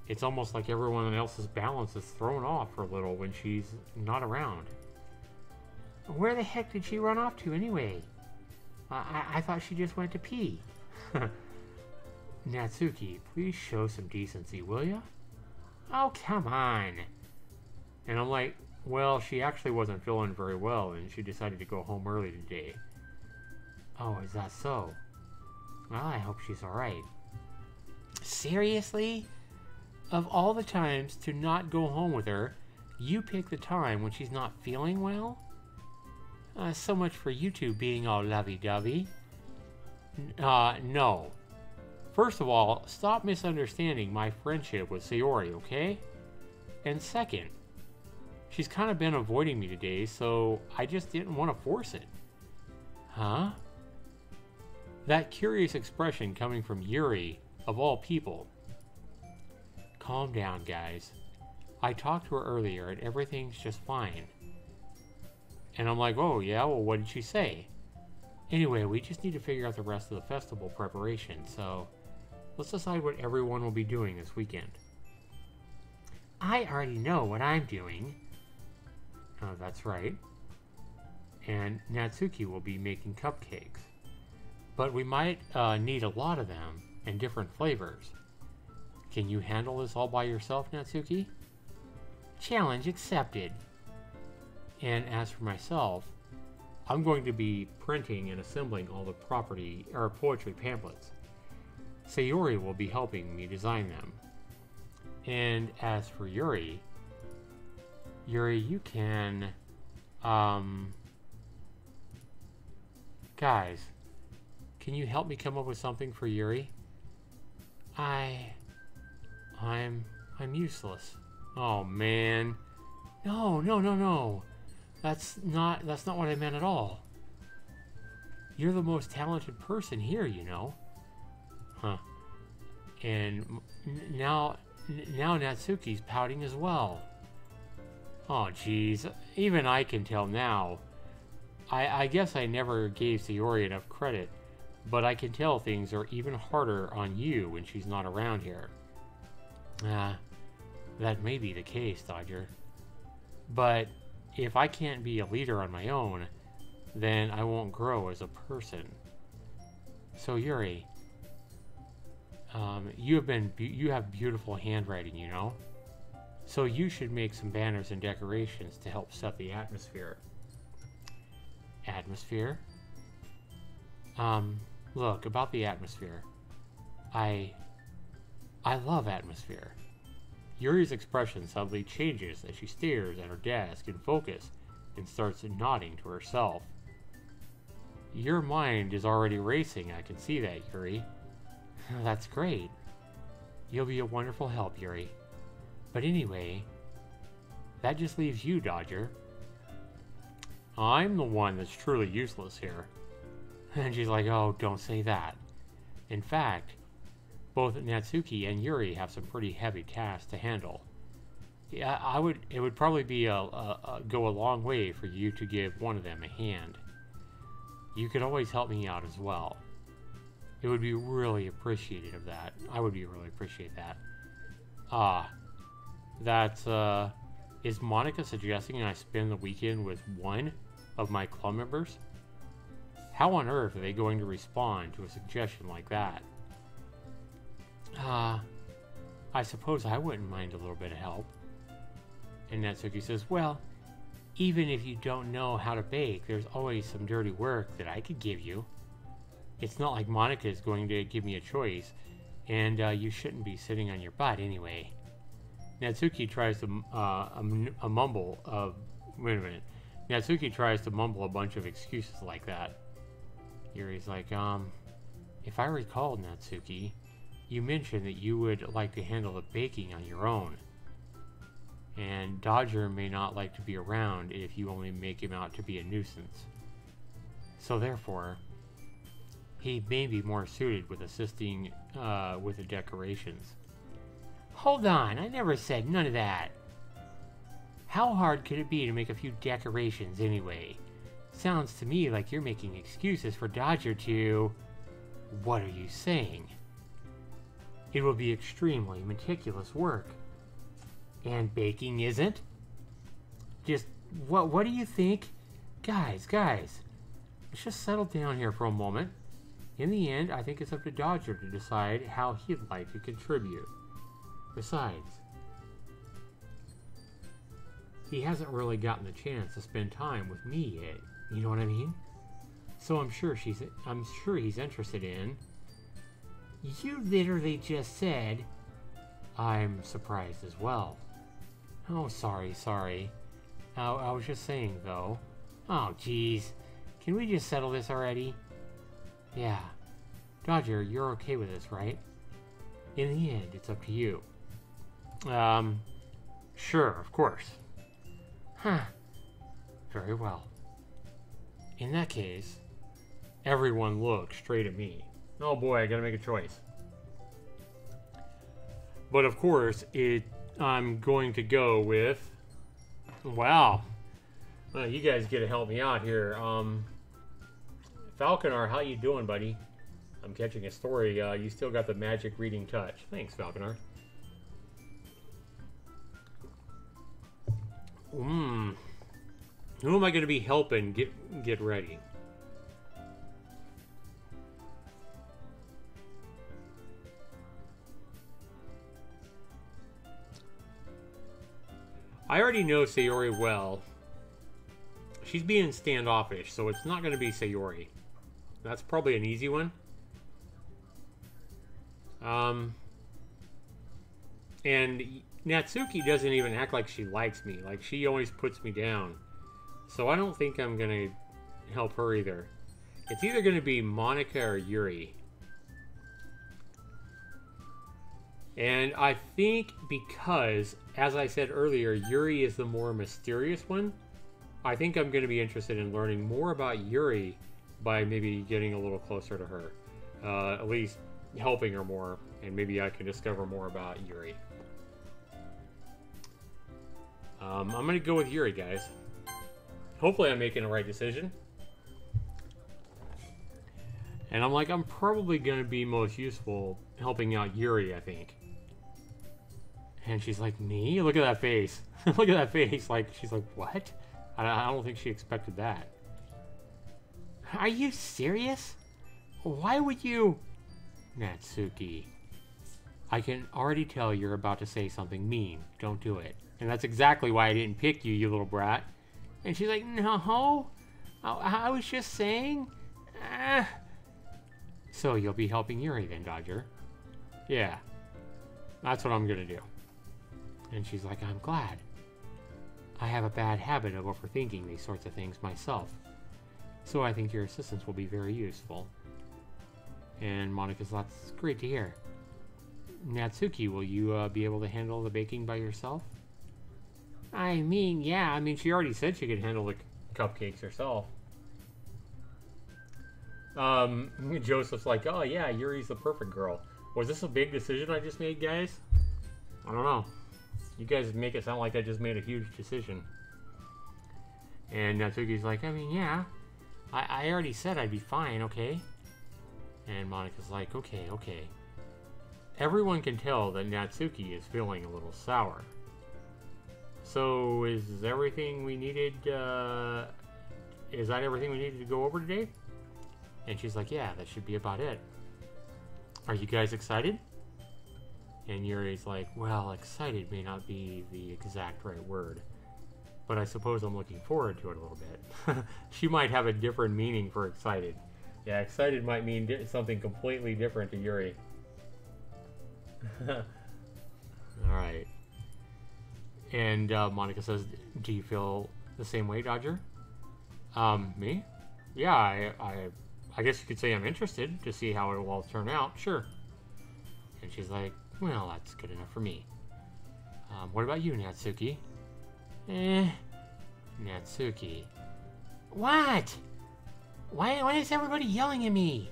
It's almost like everyone else's balance is thrown off for a little when she's not around. Where the heck did she run off to anyway? I thought she just went to pee. Natsuki, please show some decency, will ya? Oh, come on. And I'm like, well, she actually wasn't feeling very well and she decided to go home early today. Oh, is that so? Well, I hope she's alright. Seriously? Of all the times to not go home with her, you pick the time when she's not feeling well? So much for you two being all lovey-dovey. No. First of all, stop misunderstanding my friendship with Sayori, okay? And second, she's kind of been avoiding me today, so I just didn't want to force it. Huh? That curious expression coming from Yuri, of all people. Calm down, guys. I talked to her earlier and everything's just fine. And I'm like, oh yeah, well what did she say? Anyway, we just need to figure out the rest of the festival preparation, so let's decide what everyone will be doing this weekend. I already know what I'm doing. Oh, that's right. And Natsuki will be making cupcakes. But we might need a lot of them and different flavors. Can you handle this all by yourself, Natsuki? Challenge accepted. And as for myself, I'm going to be printing and assembling all the poetry pamphlets. Sayori will be helping me design them. And as for Yuri, you can, guys, Can you help me come up with something for Yuri? I'm useless. Oh man. No. That's not what I meant at all. You're the most talented person here, you know. Huh. And now Natsuki's pouting as well. Oh jeez, even I can tell now. I guess I never gave Sayori enough credit, but I can tell things are even harder on you when she's not around here. That may be the case, Dodger. But if I can't be a leader on my own, then I won't grow as a person. So Yuri, you have beautiful handwriting, you know? So you should make some banners and decorations to help set the atmosphere. Atmosphere? Look, about the atmosphere. I love atmosphere. Yuri's expression suddenly changes as she stares at her desk in focus and starts nodding to herself. Your mind is already racing, I can see that, Yuri. That's great. You'll be a wonderful help, Yuri. But anyway, that just leaves you, Dodger. I'm the one that's truly useless here. And she's like, oh, don't say that. In fact, both Natsuki and Yuri have some pretty heavy tasks to handle. Yeah, it would probably be go a long way for you to give one of them a hand. You could always help me out as well. It would be really appreciated of that. I would be really appreciate that. Is Monica suggesting I spend the weekend with one of my club members? How on earth are they going to respond to a suggestion like that? I suppose I wouldn't mind a little bit of help. And Natsuki says, well, even if you don't know how to bake, there's always some dirty work that I could give you. It's not like Monica is going to give me a choice, and you shouldn't be sitting on your butt anyway. Natsuki tries to mumble wait a minute. Natsuki tries to mumble a bunch of excuses like that. Yuri's like, if I recall, Natsuki, you mentioned that you would like to handle the baking on your own. And Dodger may not like to be around if you only make him out to be a nuisance. So therefore, he may be more suited with assisting with the decorations. Hold on, I never said none of that. How hard could it be to make a few decorations anyway? Sounds to me like you're making excuses for Dodger to... What are you saying? It will be extremely meticulous work. And baking isn't? Just, what do you think? Guys, let's just settle down here for a moment. In the end, I think it's up to Dodger to decide how he'd like to contribute. Besides, he hasn't really gotten the chance to spend time with me yet. You know what I mean? So I'm sure he's interested in... You literally just said... I'm surprised as well. Oh, sorry. I was just saying, though. Oh, jeez. Can we just settle this already? Yeah. Dodger, you're okay with this, right? In the end, it's up to you. Sure, of course. Huh. Very well. In that case, everyone look straight at me. Oh boy, I gotta make a choice. But of course, I'm going to go with... Wow. Well, you guys gotta help me out here. Falconar, how you doing, buddy? I'm catching a story. You still got the magic reading touch. Thanks, Falconar. Who am I going to be helping get ready? I already know Sayori well. She's being standoffish, so it's not going to be Sayori. That's probably an easy one. And Natsuki doesn't even act like she likes me. Like, she always puts me down. So I don't think I'm going to help her either. It's either going to be Monica or Yuri. And I think because, as I said earlier, Yuri is the more mysterious one, I think I'm going to be interested in learning more about Yuri by maybe getting a little closer to her. At least helping her more, and maybe I can discover more about Yuri. I'm going to go with Yuri, guys. Hopefully I'm making the right decision. And I'm probably going to be most useful helping out Yuri, I think. And she's like, me? Look at that face. Look at that face. She's like, what? I don't think she expected that. Are you serious? Why would you... Natsuki, I can already tell you're about to say something mean. Don't do it. And that's exactly why I didn't pick you, you little brat. And she's like, no, I was just saying. So you'll be helping Yuri then, Dodger? Yeah, that's what I'm gonna do. And she's like, I'm glad. I have a bad habit of overthinking these sorts of things myself. So I think your assistance will be very useful. And Monica's like, that's great to hear. Natsuki, will you be able to handle the baking by yourself? I mean, yeah. I mean, she already said she could handle the cupcakes herself. Joseph's like, oh yeah, Yuri's the perfect girl. Was this a big decision I just made, guys? I don't know. You guys make it sound like I just made a huge decision. And Natsuki's like, I mean, yeah. I already said I'd be fine, okay? And Monica's like, okay, okay. Everyone can tell that Natsuki is feeling a little sour. So, is everything we needed, is that everything we needed to go over today? And she's like, yeah, that should be about it. Are you guys excited? And Yuri's like, well, excited may not be the exact right word. But I suppose I'm looking forward to it a little bit. She might have a different meaning for excited. Yeah, excited might mean something completely different to Yuri. Alright. And Monica says, do you feel the same way, Dodger? Me? Yeah, I guess you could say I'm interested to see how it will all turn out. Sure. And she's like, well, that's good enough for me. What about you, Natsuki? Natsuki. What? Why is everybody yelling at me?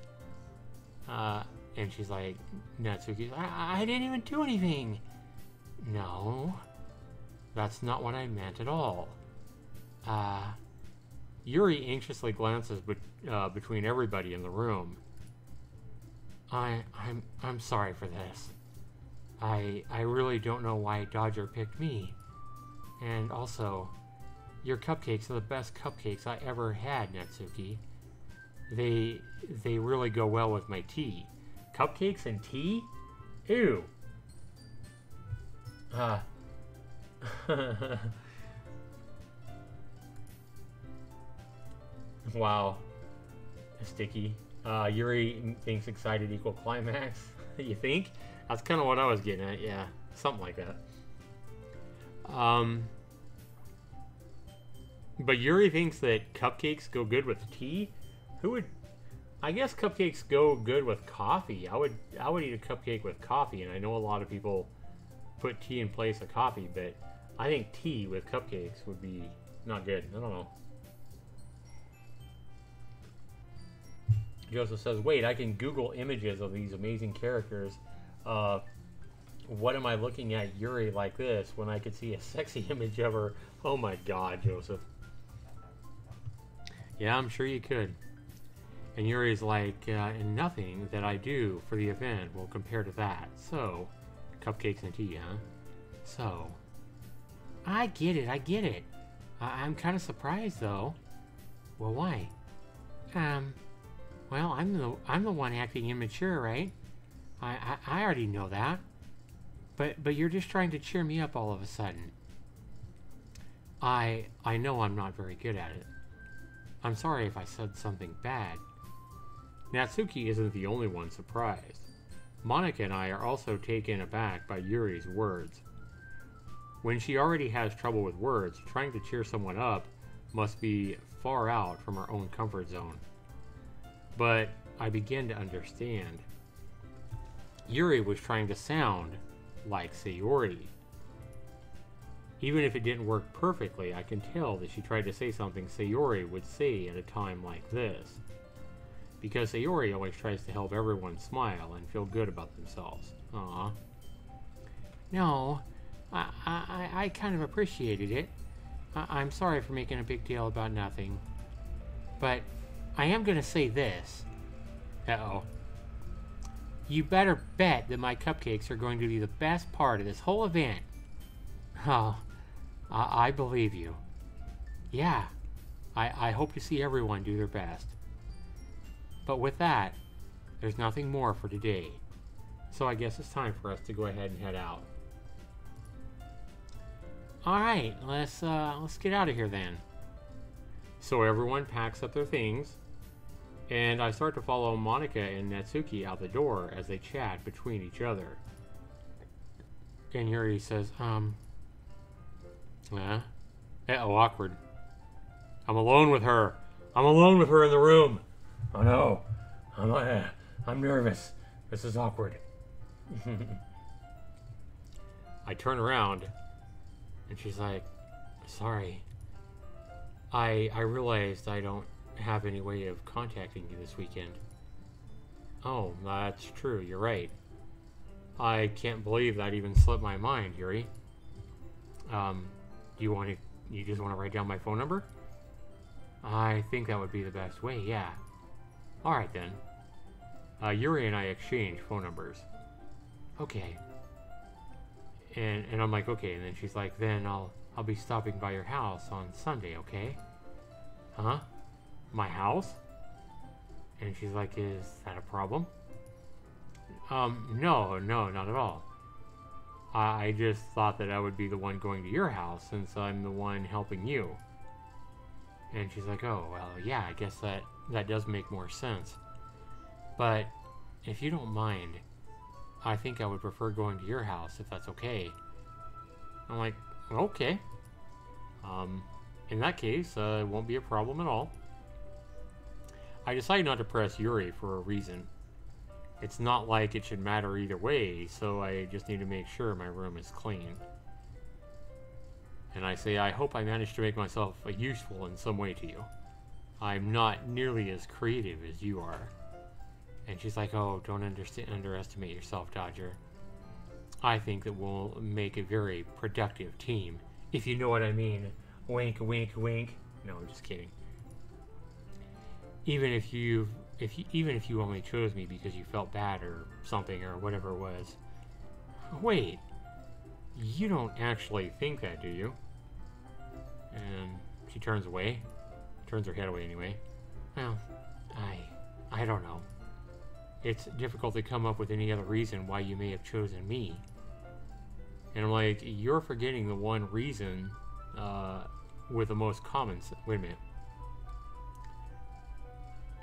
And she's like, Natsuki, I didn't even do anything. No, that's not what I meant at all. Yuri anxiously glances between everybody in the room. I'm sorry for this. I really don't know why Dodger picked me. And also, your cupcakes are the best cupcakes I ever had, Natsuki. They really go well with my tea. Cupcakes and tea? Ew. Wow. Sticky. Yuri thinks excited equal climax. You think? That's kind of what I was getting at. Yeah, something like that. But Yuri thinks that cupcakes go good with tea. Who would? I guess cupcakes go good with coffee. I would eat a cupcake with coffee, and I know a lot of people put tea in place of coffee, but I think tea with cupcakes would be not good. I don't know. Joseph says, wait, I can Google images of these amazing characters. What am I looking at Yuri like this when I could see a sexy image of her? Oh my god, Joseph. Yeah, I'm sure you could. And Yuri's like, and nothing that I do for the event will compare to that. So, cupcakes and tea, huh? So, I get it, I get it. I'm kind of surprised, though. Well, why? Well, I'm the one acting immature, right? I already know that. But you're just trying to cheer me up all of a sudden. I know I'm not very good at it. I'm sorry if I said something bad. Natsuki isn't the only one surprised. Monica and I are also taken aback by Yuri's words. When she already has trouble with words, trying to cheer someone up must be far out from her own comfort zone. But I began to understand. Yuri was trying to sound like Sayori. Even if it didn't work perfectly, I can tell that she tried to say something Sayori would say at a time like this. Because Sayori always tries to help everyone smile and feel good about themselves. Aww. No, I kind of appreciated it. I'm sorry for making a big deal about nothing. But I am going to say this. Uh-oh. You better bet that my cupcakes are going to be the best part of this whole event. Oh, I believe you. Yeah, I hope to see everyone do their best. But with that, there's nothing more for today. So I guess it's time for us to go ahead and head out. Alright, let's get out of here then. So everyone packs up their things, and I start to follow Monica and Natsuki out the door as they chat between each other. And Yuri says, uh-oh, awkward. I'm alone with her. I'm alone with her in the room. Oh no. I'm nervous. This is awkward. I turn around, and she's like, sorry. I realized I don't have any way of contacting you this weekend. Oh, that's true. You're right. I can't believe that even slipped my mind, Yuri. You just want to write down my phone number? I think that would be the best way, yeah. Alright then. Yuri and I exchange phone numbers. Okay. And I'm like, okay, and then she's like, then I'll be stopping by your house on Sunday, okay? Huh? My house? And she's like, is that a problem? No, not at all. I just thought that I would be the one going to your house since I'm the one helping you. And she's like, oh, well, yeah, I guess that does make more sense. But if you don't mind, I think I would prefer going to your house if that's okay. I'm like, okay. In that case, it won't be a problem at all. I decided not to press Yuri for a reason. It's not like it should matter either way, so I just need to make sure my room is clean. And I say, I hope I managed to make myself useful in some way to you. I'm not nearly as creative as you are. And she's like, oh, don't underestimate yourself, Dodger. I think that we'll make a very productive team, if you know what I mean. Wink, wink, wink. No, I'm just kidding. Even if you only chose me because you felt bad or something or whatever it was. Wait, you don't actually think that, do you? And she turns away. Turns her head away anyway. Well, I don't know. It's difficult to come up with any other reason why you may have chosen me. And I'm like, you're forgetting the one reason with the most common... Wait a minute.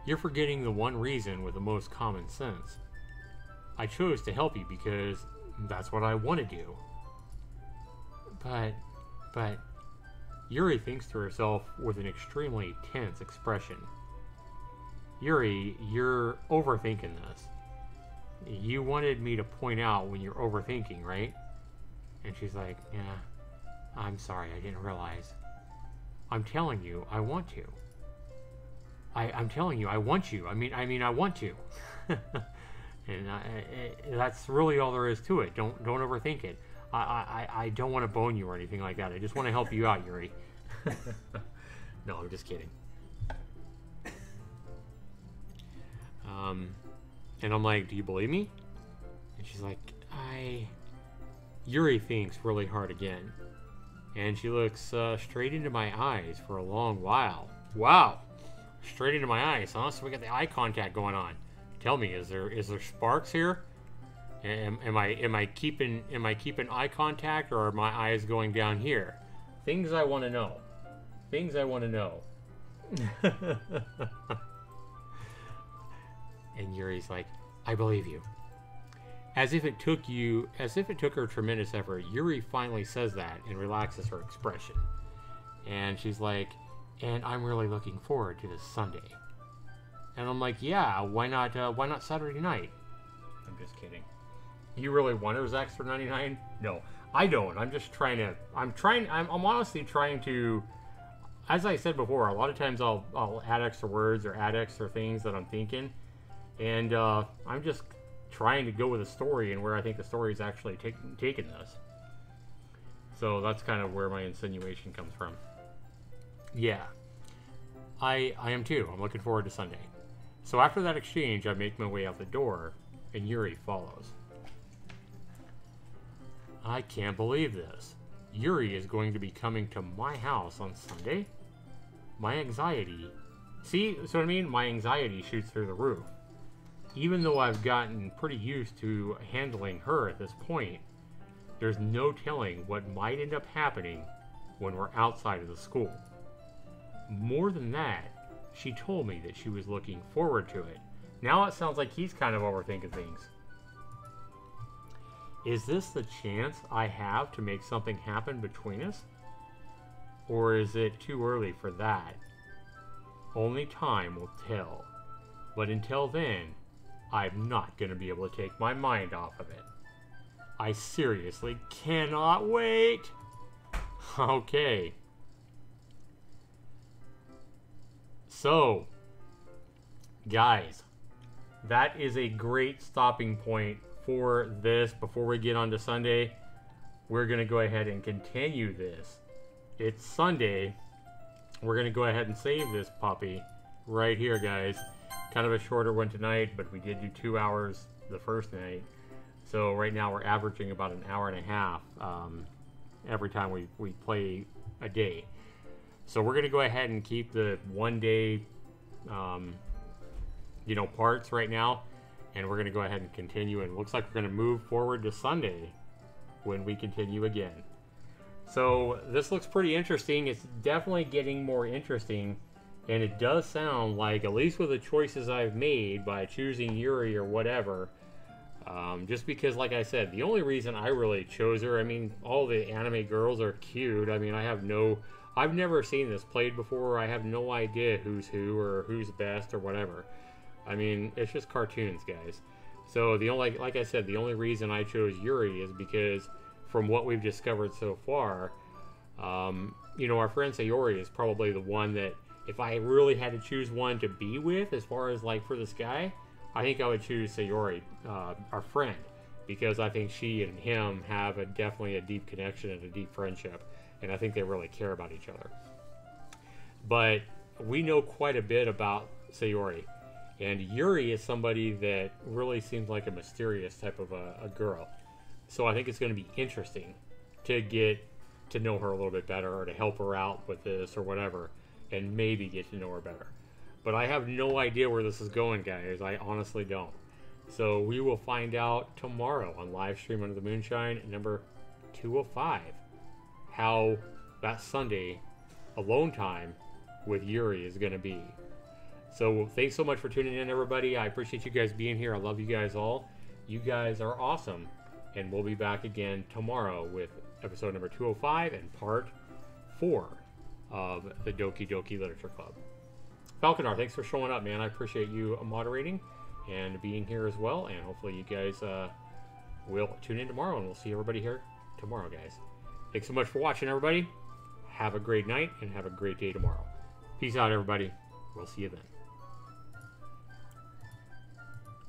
You're forgetting the one reason with the most common sense. I chose to help you because that's what I want to do. But... Yuri thinks to herself with an extremely tense expression. Yuri, you're overthinking this. You wanted me to point out when you're overthinking, right? And she's like, yeah, I'm sorry, I didn't realize. I'm telling you, I want to. I'm telling you, I want you. I mean, I want to. And that's really all there is to it. Don't overthink it. I don't want to bone you or anything like that. I just want to help you out, Yuri. No, I'm just kidding. And I'm like, do you believe me? And she's like, Yuri thinks really hard again. And she looks straight into my eyes for a long while. Wow! Straight into my eyes, huh? So we got the eye contact going on. Tell me, is there sparks here? Am I keeping eye contact, or are my eyes going down here? Things I want to know. Things I want to know. And Yuri's like, I believe you. As if it took her tremendous effort, Yuri finally says that and relaxes her expression. And she's like, and I'm really looking forward to this Sunday. And I'm like, yeah, why not Saturday night? I'm just kidding. You really want her, Zaxtor99? No, I don't. I'm just trying to, I'm honestly trying to, as I said before, a lot of times I'll add extra words or add extra things that I'm thinking. And I'm just trying to go with a story and where I think the story is actually taking this. So that's kind of where my insinuation comes from. Yeah, I am too. I'm looking forward to Sunday. So after that exchange, I make my way out the door, and Yuri follows. I can't believe this. Yuri is going to be coming to my house on Sunday? My anxiety... See, so what I mean? My anxiety shoots through the roof. Even though I've gotten pretty used to handling her at this point, there's no telling what might end up happening when we're outside of the school. More than that, she told me that she was looking forward to it. Now it sounds like he's kind of overthinking things. Is this the chance I have to make something happen between us? Or is it too early for that? Only time will tell. But until then, I'm not going to be able to take my mind off of it. I seriously cannot wait. Okay. So, guys, that is a great stopping point for this. Before we get on to Sunday, we're going to go ahead and continue this. It's Sunday. We're going to go ahead and save this puppy right here, guys. Kind of a shorter one tonight, but we did do 2 hours the first night. So right now we're averaging about an hour and a half every time we play a day. So we're going to go ahead and keep the 1 day, parts right now. And we're going to go ahead and continue. And it looks like we're going to move forward to Sunday when we continue again. So this looks pretty interesting. It's definitely getting more interesting. And it does sound like, at least with the choices I've made by choosing Yuri or whatever, just because, like I said, the only reason I really chose her, I mean, all the anime girls are cute. I mean, I've never seen this played before. I have no idea who's who or who's best or whatever. I mean, it's just cartoons, guys. So the only, like I said, the only reason I chose Yuri is because from what we've discovered so far, our friend Sayori is probably the one that, if I really had to choose one to be with, as far as like for this guy, I think I would choose Sayori, our friend, because I think she and him have definitely a deep connection and a deep friendship, and I think they really care about each other. But we know quite a bit about Sayori, and Yuri is somebody that really seems like a mysterious type of a girl. So I think it's going to be interesting to get to know her a little bit better, or to help her out with this or whatever, and maybe get to know her better. But I have no idea where this is going, guys. I honestly don't. So we will find out tomorrow on Livestream Under the Moonshine, number 205, how that Sunday alone time with Yuri is going to be. So thanks so much for tuning in, everybody. I appreciate you guys being here. I love you guys all. You guys are awesome. And we'll be back again tomorrow with episode number 205 and part 4 of the Doki Doki Literature Club. Falconar, thanks for showing up, man. I appreciate you moderating and being here as well. And hopefully you guys will tune in tomorrow, and we'll see everybody here tomorrow, guys. Thanks so much for watching, everybody. Have a great night and have a great day tomorrow. Peace out, everybody. We'll see you then.